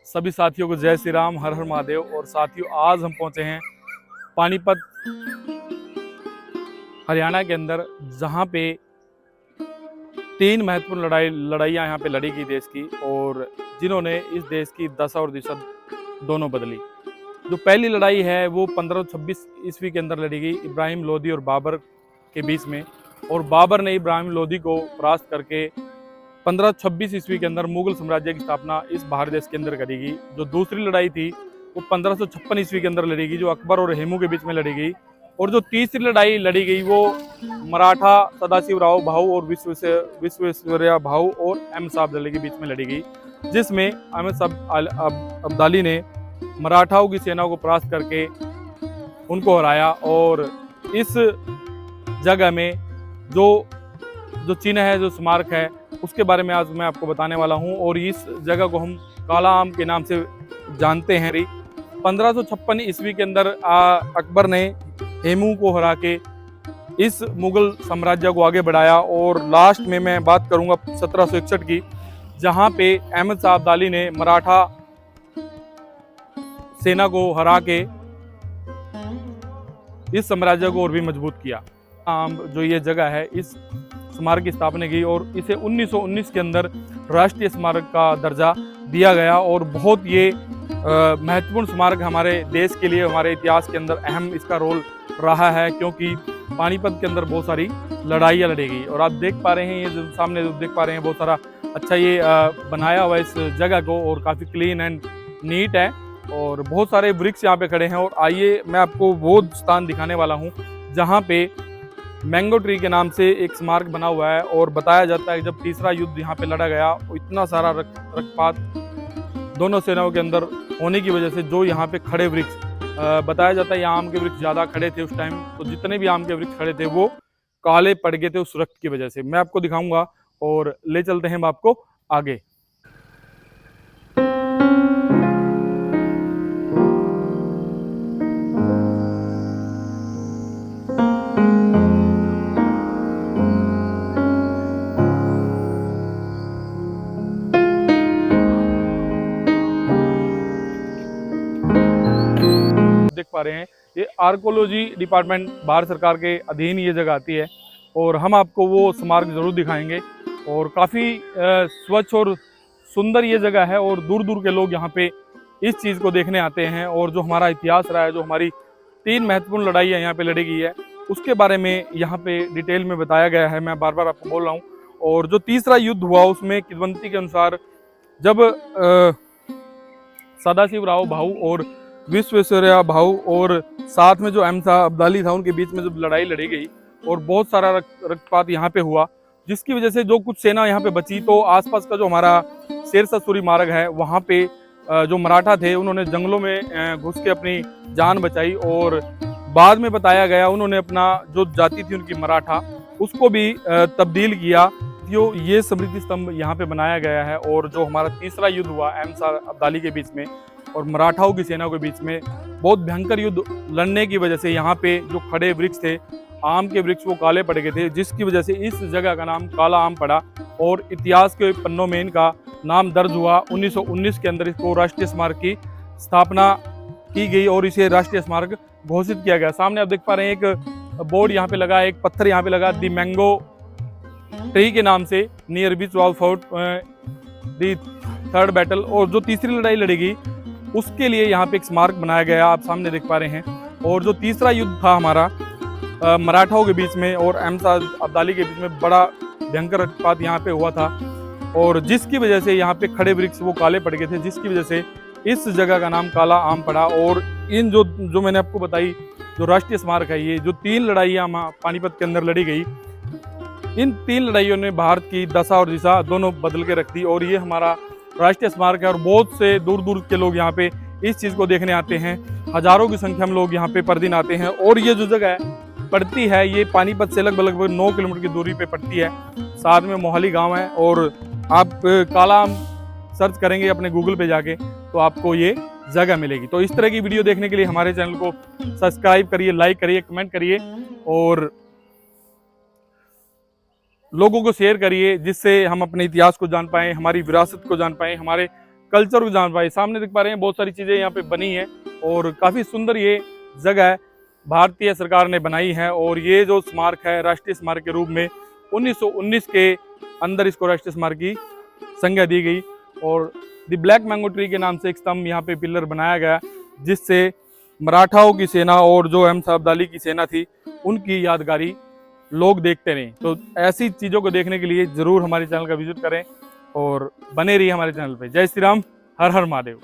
सभी साथियों को जय श्री राम, हर हर महादेव। और साथियों, आज हम पहुंचे हैं पानीपत हरियाणा के अंदर, जहां पे 3 महत्वपूर्ण लड़ाइयां यहाँ पे लड़ी गई देश की, और जिन्होंने इस देश की दशा और दिशा दोनों बदली। जो पहली लड़ाई है वो 1526 ईस्वी के अंदर लड़ी गई इब्राहिम लोदी और बाबर के बीच में, और बाबर ने इब्राहिम लोदी को परास्त करके 1526 ईस्वी के अंदर मुगल साम्राज्य की स्थापना इस भारत देश के अंदर करी गई। जो दूसरी लड़ाई थी वो 1556 ईस्वी के अंदर लड़ी गई, जो अकबर और हेमू के बीच में लड़ी गई। और जो तीसरी लड़ाई लड़ी गई वो मराठा सदाशिवराव भाऊ और विश्वेश्वरैया भाऊ और अहमद शाह अब्दाली के बीच में लड़ी गई, जिसमें अहमद शाह अब्दाली ने मराठाओं की सेना को परास्त करके उनको हराया। और इस जगह में जो चिन्ह है, जो स्मारक है, उसके बारे में आज मैं आपको बताने वाला हूं। और इस जगह को हम काला आम के नाम से जानते हैं। 1556 ईस्वी के अंदर अकबर ने हेमू को हरा के इस मुगल साम्राज्य को आगे बढ़ाया। और लास्ट में मैं बात करूंगा 1761 की, जहां पे अहमद शाह अब्दाली ने मराठा सेना को हरा के इस साम्राज्य को और भी मजबूत किया। जो ये जगह है, इस स्मारक की स्थापना की और इसे 1919 के अंदर राष्ट्रीय स्मारक का दर्जा दिया गया। और बहुत ये महत्वपूर्ण स्मारक हमारे देश के लिए, हमारे इतिहास के अंदर अहम इसका रोल रहा है, क्योंकि पानीपत के अंदर बहुत सारी लड़ाइयाँ लड़ी गई। और आप देख पा रहे हैं, ये जो सामने जो देख पा रहे हैं, बहुत सारा अच्छा ये बनाया हुआ इस जगह को, और काफ़ी क्लीन एंड नीट है। और बहुत सारे वृक्ष यहाँ पे खड़े हैं। और आइए मैं आपको वो स्थान दिखाने वाला हूँ जहाँ पे मैंगो ट्री के नाम से एक स्मारक बना हुआ है। और बताया जाता है कि जब तीसरा युद्ध यहाँ पे लड़ा गया, इतना सारा रक्तपात दोनों सेनाओं के अंदर होने की वजह से जो यहाँ पे खड़े वृक्ष, बताया जाता है यहाँ आम के वृक्ष ज़्यादा खड़े थे उस टाइम, तो जितने भी आम के वृक्ष खड़े थे वो काले पड़ गए थे उस रक्त की वजह से। मैं आपको दिखाऊंगा और ले चलते हैं हम आपको आगे। देख पा रहे हैं, ये आर्कोलॉजी डिपार्टमेंट भारत सरकार के अधीन ये जगह आती है। और हम आपको वो स्मारक जरूर दिखाएंगे। और काफ़ी स्वच्छ और सुंदर ये जगह है, और दूर दूर के लोग यहाँ पे इस चीज़ को देखने आते हैं। और जो हमारा इतिहास रहा है, जो हमारी 3 महत्वपूर्ण लड़ाइयाँ यहाँ पे लड़ी गई है, उसके बारे में यहाँ पे डिटेल में बताया गया है। मैं बार बार आपको बोल रहा हूँ। और जो तीसरा युद्ध हुआ उसमें किंवदंती के अनुसार जब सदाशिवराव भाऊ और विश्वेश्वरैया भाऊ और साथ में जो अहमद शाह अब्दाली था, उनके बीच में जब लड़ाई लड़ी गई और बहुत सारा रक्तपात यहाँ पे हुआ, जिसकी वजह से जो कुछ सेना यहाँ पे बची, तो आसपास का जो हमारा शेरशाह सूरी मार्ग है, वहाँ पे जो मराठा थे उन्होंने जंगलों में घुस के अपनी जान बचाई। और बाद में बताया गया उन्होंने अपना जो जाति थी उनकी मराठा, उसको भी तब्दील किया। जो ये स्मृति स्तंभ यहाँ पे बनाया गया है। और जो हमारा तीसरा युद्ध हुआ अहमद शाह अब्दाली के बीच में और मराठाओं की सेना के बीच में, बहुत भयंकर युद्ध लड़ने की वजह से यहाँ पे जो खड़े वृक्ष थे, आम के वृक्ष, वो काले पड़ गए थे, जिसकी वजह से इस जगह का नाम काला आम पड़ा। और इतिहास के पन्नों में इनका नाम दर्ज हुआ। 1919 के अंदर इसको राष्ट्रीय स्मारक की स्थापना की गई और इसे राष्ट्रीय स्मारक घोषित किया गया। सामने आप देख पा रहे हैं एक बोर्ड यहाँ पे लगा, एक पत्थर यहाँ पे लगा, दी मैंगो ट्री के नाम से, नियर बीच वॉल फोर्ट दी थर्ड बैटल। और जो तीसरी लड़ाई लड़ी गई उसके लिए यहाँ पे एक स्मारक बनाया गया, आप सामने देख पा रहे हैं। और जो तीसरा युद्ध था हमारा मराठाओं के बीच में और अहमद शाह अब्दाली के बीच में, बड़ा भयंकर रक्तपात यहाँ पे हुआ था, और जिसकी वजह से यहाँ पे खड़े वृक्ष वो काले पड़ गए थे, जिसकी वजह से इस जगह का नाम काला आम पड़ा। और इन जो मैंने आपको बताई, जो राष्ट्रीय स्मारक है, ये जो 3 लड़ाइयाँ पानीपत के अंदर लड़ी गई, इन 3 लड़ाइयों ने भारत की दशा और दिशा दोनों बदल के रख दी। और ये हमारा राष्ट्रीय स्मारक है, और बहुत से दूर दूर के लोग यहाँ पे इस चीज़ को देखने आते हैं। हजारों की संख्या में लोग यहाँ पे प्रतिदिन आते हैं। और ये जो जगह पड़ती है, ये पानीपत से लगभग 9 किलोमीटर की दूरी पे पड़ती है। साथ में मोहाली गांव है। और आप काला आम सर्च करेंगे अपने गूगल पे जाके, तो आपको ये जगह मिलेगी। तो इस तरह की वीडियो देखने के लिए हमारे चैनल को सब्सक्राइब करिए, लाइक करिए, कमेंट करिए और लोगों को शेयर करिए, जिससे हम अपने इतिहास को जान पाएँ, हमारी विरासत को जान पाएँ, हमारे कल्चर को जान पाए। सामने देख पा रहे हैं बहुत सारी चीज़ें यहाँ पे बनी है और काफ़ी सुंदर ये जगह भारतीय सरकार ने बनाई है। और ये जो स्मारक है राष्ट्रीय स्मारक के रूप में 1919 के अंदर इसको राष्ट्रीय स्मारक की संज्ञा दी गई। और द ब्लैक मैंगो ट्री के नाम से एक स्तंभ यहाँ पे पिलर बनाया गया, जिससे मराठाओं की सेना और जो अहमद शाह अब्दाली की सेना थी उनकी यादगारी लोग देखते रहें। तो ऐसी चीज़ों को देखने के लिए ज़रूर हमारे चैनल का विजिट करें और बने रहिए हमारे चैनल पे। जय श्री राम, हर हर महादेव।